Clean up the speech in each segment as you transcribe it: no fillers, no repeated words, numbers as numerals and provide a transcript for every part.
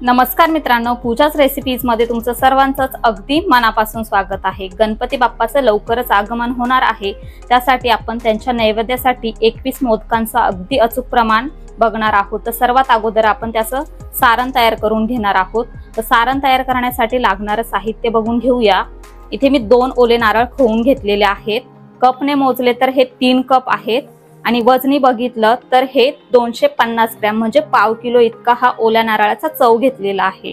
नमस्कार मित्रांनो, पूजाच रेसिपीज मध्ये तुमचं सर्वांचंच अगदी मनापासून स्वागत आहे। गणपती बाप्पाचं लवकरच आगमन होणार आहे, त्यासाठी आपण त्यांच्या नैवेद्यासाठी 21 मोदकांचं अगदी अचूक प्रमाण बघणार आहोत। तर सर्वात अगोदर आपण त्याचं सारण तयार करून घेणार आहोत। तर सारण तयार करण्यासाठी लागणारे साहित्य बघून घेऊया। इथे मी 2 ओले नारळ खवून घेतलेले आहेत। कपने मोजले तर हे 3 कप आहेत आणि वजनी बघितलं तर हे 250 ग्रॅम म्हणजे पाव किलो इतका हा ओल्या नारळाचा चव घेतलेला आहे।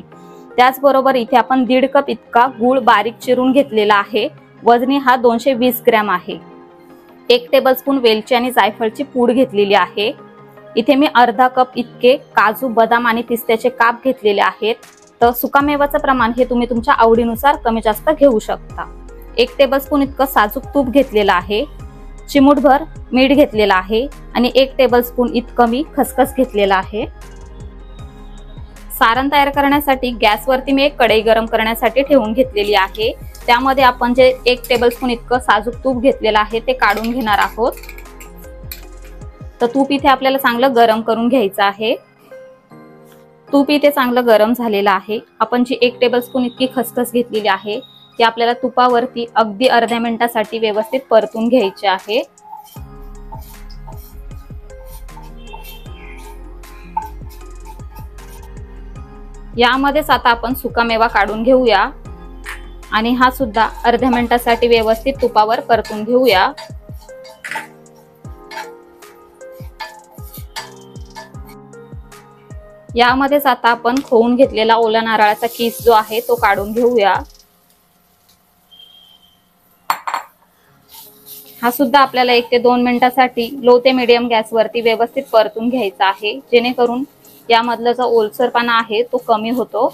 त्याचबरोबर इथे आपण 1.5 कप इतका गूळ बारीक चिरून घेतलेला आहे। वजनी हा 220 ग्रॅम आहे। 1 टेबलस्पून वेलची आणि जायफळची पूड घेतलेली आहे। इथे मी अर्धा कप इतके काजू, बदाम आणि पिस्त्याचे काप घेतलेले आहेत। तर सुकामेवाचं प्रमाण हे तुम्ही तुमच्या आवडीनुसार कमी जास्त घेऊ शकता। 1 टेबलस्पून इतकं साजूक तूप घेतलेलं आहे। चिमूटभर मीठ घेतलेला आहे आणि 1 टेबलस्पून इतकं मी खसखस घेतलेला आहे। सारण तयार करण्यासाठी गॅसवरती मी एक कढई गरम करण्यासाठी ठेवून घेतलेली आहे। त्यामध्ये आपण जे 1 टेबलस्पून इतकं साजूक तूप घेतलेलं आहे ते काढून घेणार आहोत। तर तूप इथे आपल्याला चांगलं गरम करून घ्यायचं आहे। तूप इथे चांगलं गरम झालेलं आहे। आपण जी 1 टेबलस्पून इतकी खसखस घेतलेली आहे ती आपल्याला तुपावरती अगदी अर्ध्या मिनिटासाठी व्यवस्थित परतून घ्यायची आहे। यामध्येच आता आपण सुकामेवा काढून घेऊया आणि हा सुद्धा अर्ध्या मिनिटासाठी व्यवस्थित तुपावर परतून घेऊया। यामध्येच आता आपण खवून घेतलेला ओल्या नारळाचा किस जो आहे तो काढून घेऊया। हा सुद्धा आपल्याला 1 ते 2 मिनिटांसाठी लो ते मीडियम गॅसवरती व्यवस्थित परतून घ्यायचा आहे, जेणेकरून यामधला जो ओलसरपणा आहे तो कमी होतो।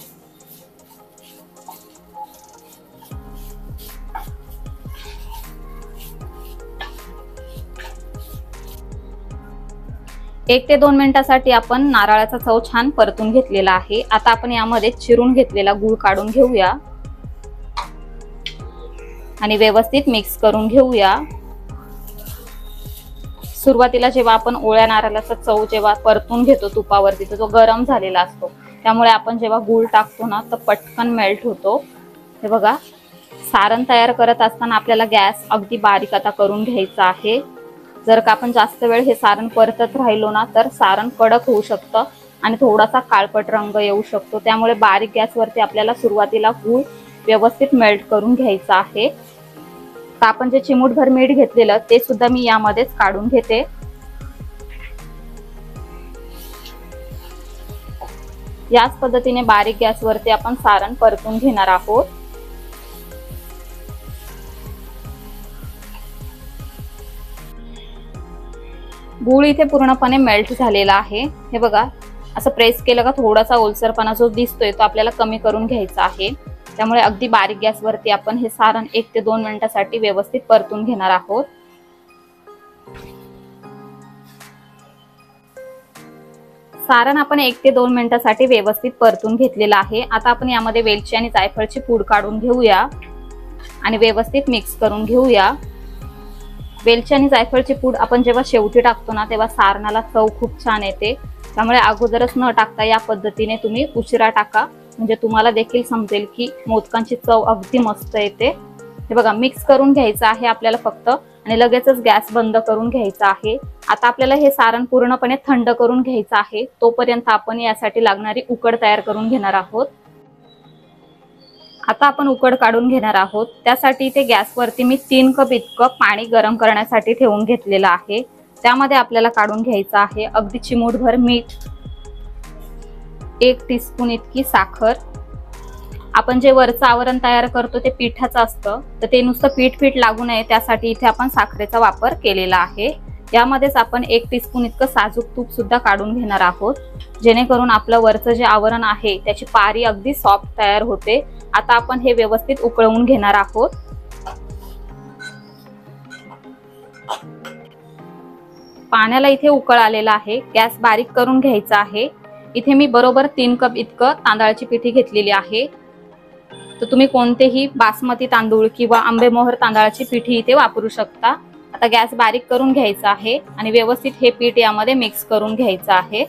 एक ते 2 मिनिटांसाठी आपण नारळाचा चव छान परतून घेतलेला आहे। आता आपण यामध्ये चिरून घेतलेला गूळ काढून घेऊया आणि व्यवस्थित मिक्स करून घेऊया। सुरुवातीला जेव्हा आपण ओल्या नारळाचा चव जेव्हा परतून घेतो तुपावरती तर तो गरम झालेला असतो, त्यामुळे आपण जेव्हा गूळ टाकतो ना तर पटकन मेल्ट होतो। हे बघा, सारण तयार करत असताना आपल्याला गॅस अगदी बारीक आता करून घ्यायचा आहे। जर का आपण जास्त वेळ हे सारण परतत राहिलो ना तर सारण कडक होऊ शकतं आणि थोडासा काळपट रंग येऊ शकतो। त्यामुळे बारीक गॅसवरती आपल्याला सुरुवातीला गूळ व्यवस्थित मेल्ट करून घ्यायचा आहे। तर आपण जे चिमूटभर मीठ घेतलेलं ते सुद्धा मी यामध्येच काढून घेते। याच पद्धतीने बारीक गॅसवरती आपण सारण परतून घेणार आहोत। गूळ इथे पूर्णपणे मेल्ट झालेला आहे। हे बघा, असं प्रेस केलं का थोडासा ओलसरपणा जो दिसतोय तो आपल्याला कमी करून घ्यायचा आहे। त्यामुळे अगदी बारीक गॅसवरती आपण हे सारण 1 ते 2 मिनिटांसाठी व्यवस्थित परतून घेणार आहोत। सारण आपण 1 ते 2 मिनिटांसाठी व्यवस्थित परतून घेतलेलं आहे। आता आपण यामध्ये वेलची आणि जायफळची पूड काढून घेऊया आणि व्यवस्थित मिक्स करून घेऊया। वेलची आणि जायफळची पूड आपण जेव्हा शेवटी टाकतो ना तेव्हा सारणाला चव खूप छान येते। त्यामुळे अगोदरच न टाकता या पद्धतीने तुम्ही उशिरा टाका, म्हणजे तुम्हाला देखील समजेल की मोदकांची चव अगदी मस्त येते। हे बघा, मिक्स करून घ्यायचं आहे आपल्याला फक्त आणि लगेचच गॅस बंद करून घ्यायचा आहे। आता आपल्याला हे सारण पूर्णपणे थंड करून घ्यायचं आहे। तोपर्यंत आपण यासाठी लागणारी उकड तयार करून घेणार आहोत। आता आपण उकड काढून घेणार आहोत। त्यासाठी इथे गॅसवरती मी 3 कप इतकं पाणी गरम करण्यासाठी ठेवून घेतलेलं आहे। त्यामध्ये आपल्याला काढून घ्यायचं आहे अगदी चिमूटभर मीठ, 1 टीस्पून इतकी साखर। आपण जे वरचं आवरण तयार करतो ते पिठाचं असतं, तर ते नुसतं पीठ लागू नये त्यासाठी इथे आपण साखरेचा वापर केलेला आहे। यामध्येच आपण 1 टीस्पून इतकं साजूक तूप सुद्धा काढून घेणार आहोत, जेणेकरून आपलं वरचं जे आवरण आहे त्याची पारी अगदी सॉफ्ट तयार होते। आता आपण हे व्यवस्थित उकळवून घेणार आहोत। पाण्याला इथे उकळ आलेला आहे। गॅस बारीक करून घ्यायचा आहे। इथे मी बरोबर 3 कप इतकं तांदळाची पिठी घेतलेली आहे। तर तुम्ही कोणतेही बासमती तांदूळ किंवा आंबेमोहर तांदळाची पिठी इथे वापरू शकता। आता गॅस बारीक करून घ्यायचा आहे आणि व्यवस्थित हे पीठ यामध्ये मिक्स करून घ्यायचं आहे।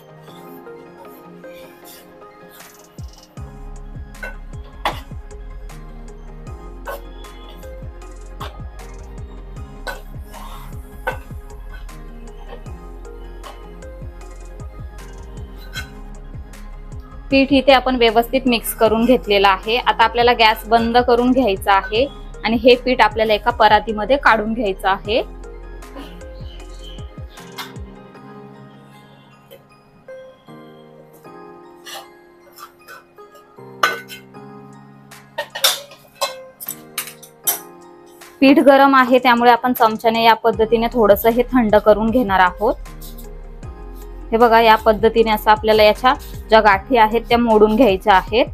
पीठ इथे आपण व्यवस्थित मिक्स करून घेतलेलं आहे। आता आपल्याला गॅस बंद करून घ्यायचा आहे आणि हे पीठ आपल्याला एका परातीमध्ये काढून घ्यायचं आहे। पीठ गरम आहे त्यामुळे आपण चमच्याने या पद्धतीने थोडंसं हे थंड करून घेणार आहोत। हे बघा, या पद्धतीने असं आपल्याला याच्या ज्या गाठी आहेत त्या मोडून घ्यायच्या आहेत।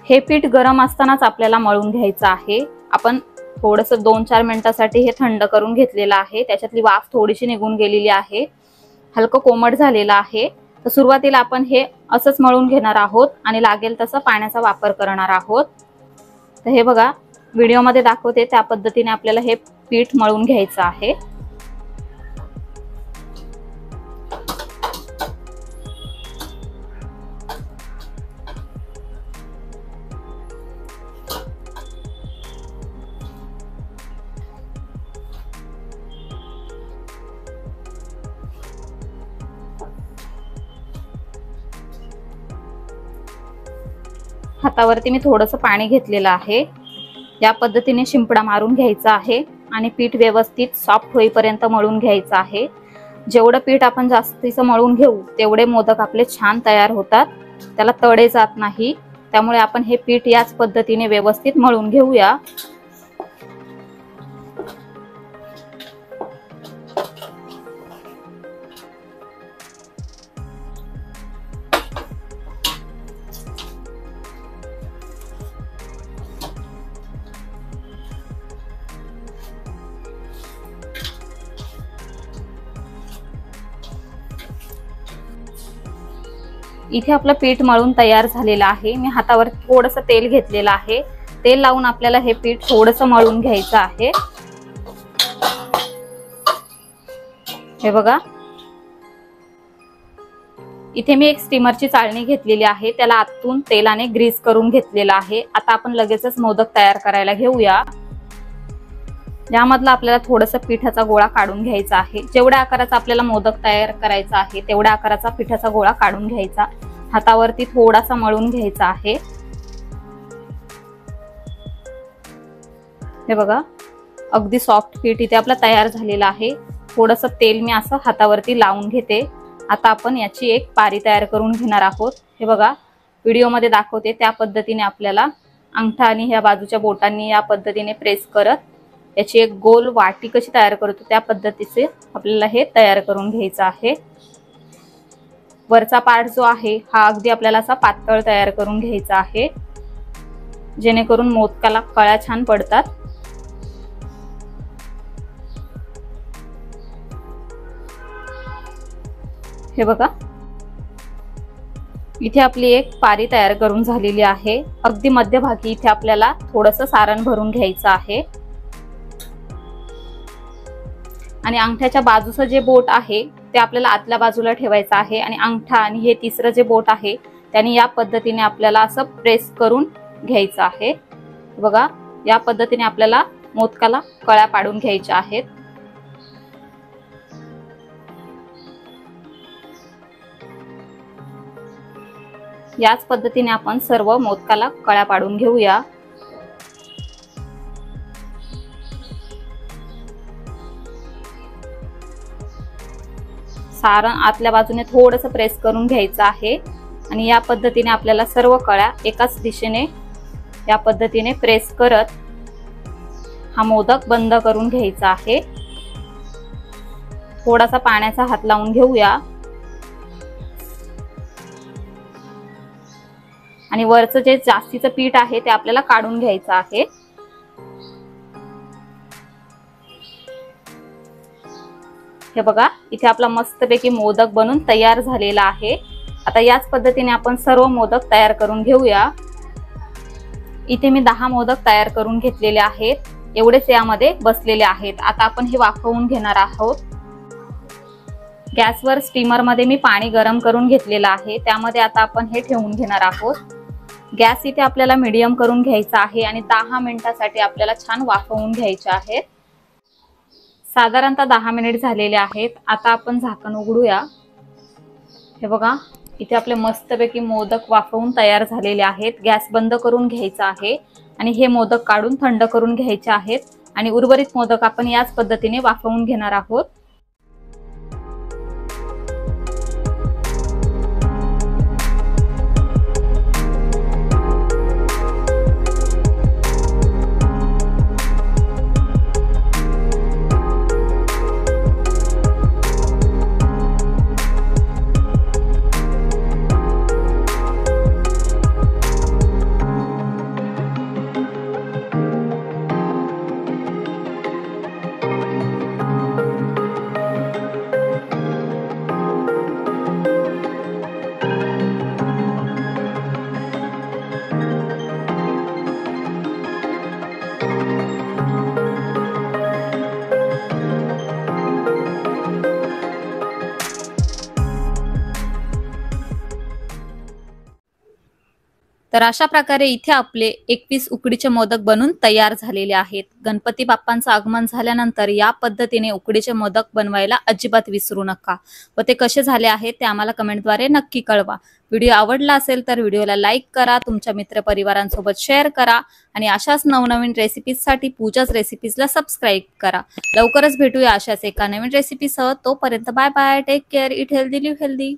हे पीठ गरम असतानाच आपल्याला मळून घ्यायचं आहे। आपण थोडंसं 2-4 मिनिटांसाठी हे थंड करून घेतलेलं आहे। त्याच्यातली वाफ थोडीशी निघून गेलेली आहे, हलकं कोमट झालेलं आहे। तर सुरुवातीला आपण हे असंच मळून घेणार आहोत आणि लागेल तसं पाण्याचा वापर करणार आहोत। तर हे बघा, व्हिडिओमध्ये दाखवते त्या पद्धतीने आपल्याला हे पीठ मळून घ्यायचं आहे। हातावरती मी थोडंसं पाणी घेतलेलं आहे। या पद्धतीने शिंपडा मारून घ्यायचा आहे आणि पीठ व्यवस्थित सॉफ्ट होईपर्यंत मळून घ्यायचं आहे। जेवढं पीठ आपण जास्तीचं मळून घेऊ तेवढे मोदक आपले छान तयार होतात, त्याला तडे जात नाही। त्यामुळे आपण हे पीठ याच पद्धतीने व्यवस्थित मळून घेऊया। इथे आपलं पीठ मळून तयार झालेलं आहे। मी हातावर थोडंसं तेल घेतलेलं आहे। तेल लावून आपल्याला हे पीठ थोडंसं मळून घ्यायचं आहे। हे बघा, इथे मी एक स्टीमरची चाळणी घेतलेली आहे, त्याला आतून तेलाने ग्रीस करून घेतलेलं आहे। आता आपण लगेचच मोदक तयार करायला घेऊया। यामधला आपल्याला थोडंसं पिठाचा गोळा काढून घ्यायचा आहे। जेवढ्या आकाराचा आपल्याला मोदक तयार करायचा आहे तेवढ्या आकाराचा पिठाचा गोळा काढून घ्यायचा, हातावरती थोडासा मळून घ्यायचा आहे। हे बघा, अगदी सॉफ्ट पीठ इथे आपलं तयार झालेलं आहे। थोडंसं तेल मी असं हातावरती लावून घेते। आता आपण याची एक पारी तयार करून घेणार आहोत। हे बघा, व्हिडिओमध्ये दाखवते त्या पद्धतीने आपल्याला अंगठा आणि ह्या बाजूच्या बोटांनी या पद्धतीने प्रेस करत याची एक गोल वाटी कशी तयार करतो त्या पद्धतीचे आपल्याला हे तयार करून घ्यायचं आहे। वरचा पार्ट जो आहे हा अगदी आपल्याला असा पातळ तयार करून घ्यायचा आहे, जेणेकरून मोदकाला कळ्या छान पडतात। हे बघा, इथे आपली एक पारी तयार करून झालेली आहे। अगदी मध्यभागी इथे आपल्याला थोडंसं सारण भरून घ्यायचं आहे आणि अंगठ्याच्या बाजूचं जे बोट आहे ते आपल्याला आतल्या बाजूला ठेवायचं आहे आणि अंगठा आणि हे तिसरं जे बोट आहे त्याने या पद्धतीने आपल्याला असं प्रेस करून घ्यायचं आहे। बघा, या पद्धतीने आपल्याला मोदकाला कळ्या पाडून घ्यायच्या आहेत। याच पद्धतीने आपण सर्व मोदकाला कळ्या पाडून घेऊया। सारण आतल्या बाजूने थोडंसं प्रेस करून घ्यायचं आहे आणि या पद्धतीने आपल्याला सर्व कळ्या एकाच दिशेने या पद्धतीने प्रेस करत हा मोदक बंद करून घ्यायचा आहे। थोडासा पाण्याचा हात लावून घेऊया आणि वरचं जे जास्तीचं पीठ आहे ते आपल्याला काढून घ्यायचं आहे। हे बघा, इथे आपला मस्तपैकी मोदक बनून तयार झालेला आहे। आता याच पद्धतीने आपण सर्व मोदक तयार करून घेऊया। इथे मी 10 मोदक तयार करून घेतलेले आहेत, एवढेच यामध्ये बसलेले आहेत। आता आपण हे वाफवून घेणार आहोत। गॅसवर स्टीमर मध्ये मी पाणी गरम करून घेतलेलं आहे, त्यामध्ये आता आपण हे ठेवून घेणार आहोत। गॅस इथे आपल्याला मीडियम करून घ्यायचा आहे आणि 10 मिनिटासाठी आपल्याला छान वाफवून घ्यायचे आहेत। साधारणतः 10 मिनिट झालेले आहेत। आता आपण झाकण उघडूया। हे बघा, इथे आपले मस्तपैकी मोदक वाफवून तयार झालेले आहेत। गॅस बंद करून घ्यायचा आहे आणि हे मोदक काढून थंड करून घ्यायचे आहेत आणि उर्वरित मोदक आपण याच पद्धतीने वाफवून घेणार आहोत। तर अशा प्रकारे इथे आपले 21 उकडीचे मोदक बनून तयार झालेले आहेत। गणपती बाप्पांचं आगमन झाल्यानंतर या पद्धतीने उकडीचे मोदक बनवायला अजिबात विसरू नका व ते कसे झाले आहेत ते आम्हाला कमेंटद्वारे नक्की कळवा। व्हिडिओ आवडला असेल तर व्हिडिओला लाईक करा, तुमच्या मित्रपरिवारांसोबत शेअर करा आणि अशाच नवनवीन रेसिपीजसाठी पूजाच रेसिपीजला सबस्क्राईब करा। लवकरच भेटूया अशाच एका नवीन रेसिपीसह। तोपर्यंत bye bye, take care, eat healthy, live healthy.